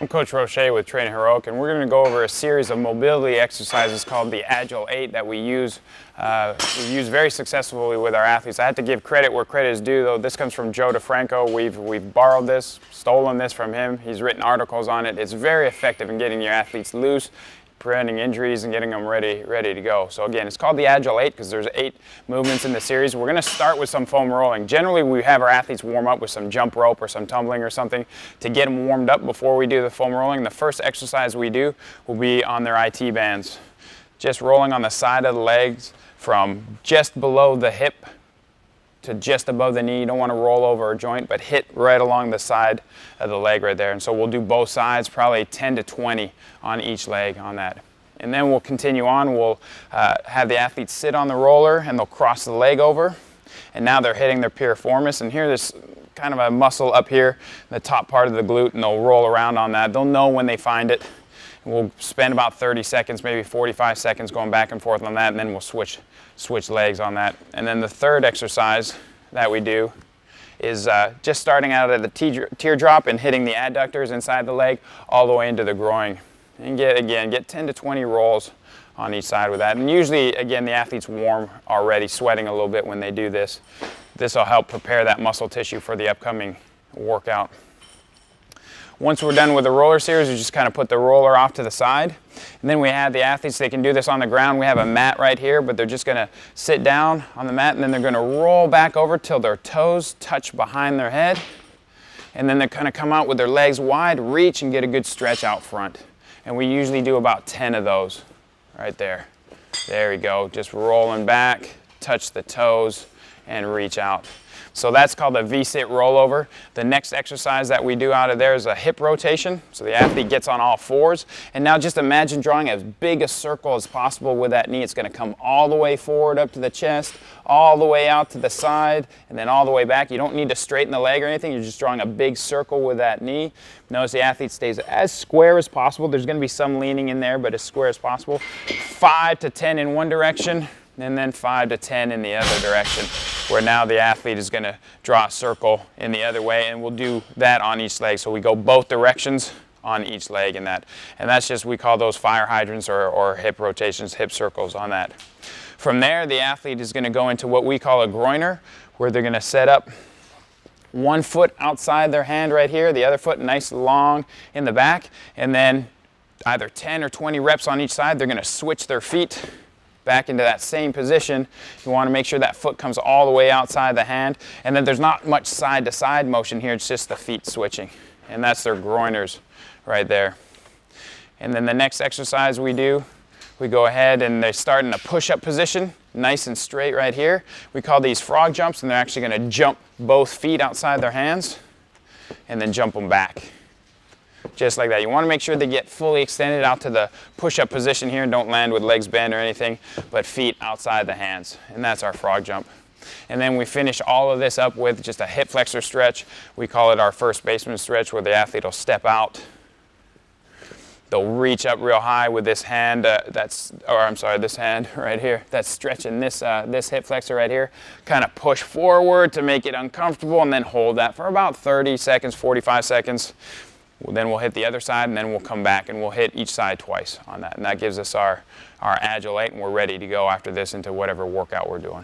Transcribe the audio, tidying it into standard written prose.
I'm Coach Roche with Training Heroic, and we're going to go over a series of mobility exercises called the Agile 8 that we use very successfully with our athletes. I have to give credit where credit is due, though. This comes from Joe DeFranco. We've borrowed this, stolen this from him. He's written articles on it. It's very effective in getting your athletes loose, preventing injuries, and getting them ready to go. So again, it's called the Agile 8 because there's 8 movements in the series. We're going to start with some foam rolling. Generally, we have our athletes warm up with some jump rope or some tumbling or something to get them warmed up before we do the foam rolling. The first exercise we do will be on their IT bands. Just rolling on the side of the legs from just below the hip to just above the knee. You don't want to roll over a joint, but hit right along the side of the leg right there. And so we'll do both sides, probably 10 to 20 on each leg on that. And then we'll continue on. We'll have the athletes sit on the roller and they'll cross the leg over. And now they're hitting their piriformis. And here there's kind of a muscle up here in the top part of the glute, and they'll roll around on that. They'll know when they find it. And we'll spend about 30 seconds, maybe 45 seconds going back and forth on that, and then we'll switch legs on that. And then the third exercise that we do is just starting out at the teardrop and hitting the adductors inside the leg all the way into the groin. And get 10 to 20 rolls on each side with that. And usually, again, the athlete's warm already, sweating a little bit when they do this. This will help prepare that muscle tissue for the upcoming workout. Once we're done with the roller series, we just kind of put the roller off to the side. And then we have the athletes, they can do this on the ground. We have a mat right here, but they're just going to sit down on the mat, and then they're going to roll back over till their toes touch behind their head. And then they're going to come out with their legs wide, reach, and get a good stretch out front. And we usually do about 10 of those right there. There we go. Just rolling back, touch the toes, and reach out. So that's called a V-sit rollover. The next exercise that we do out of there is a hip rotation. So the athlete gets on all fours. And now just imagine drawing as big a circle as possible with that knee. It's going to come all the way forward up to the chest, all the way out to the side, and then all the way back. You don't need to straighten the leg or anything. You're just drawing a big circle with that knee. Notice the athlete stays as square as possible. There's going to be some leaning in there, but as square as possible. 5 to 10 in one direction, and then 5 to 10 in the other direction, where now the athlete is going to draw a circle in the other way, and we'll do that on each leg. So we go both directions on each leg in that. And that's just, we call those fire hydrants or hip rotations, hip circles on that. From there, the athlete is going to go into what we call a groiner, where they're going to set up one foot outside their hand right here, the other foot nice long in the back, and then either 10 or 20 reps on each side. They're going to switch their feet back into that same position. You want to make sure that foot comes all the way outside the hand, and then there's not much side to side motion here. It's just the feet switching, and that's their groiners right there. And then the next exercise we do, we go ahead and they start in a push-up position, nice and straight right here. We call these frog jumps, and they're actually going to jump both feet outside their hands and then jump them back. Just like that. You want to make sure they get fully extended out to the push-up position here and don't land with legs bent or anything, but feet outside the hands. And that's our frog jump. And then we finish all of this up with just a hip flexor stretch. We call it our first baseman stretch, where the athlete will step out. They'll reach up real high with this hand, this hand right here. That's stretching this hip flexor right here. Kind of push forward to make it uncomfortable, and then hold that for about 30 seconds, 45 seconds. Then we'll hit the other side, and then we'll come back and we'll hit each side twice on that. And that gives us our Agile 8, and we're ready to go after this into whatever workout we're doing.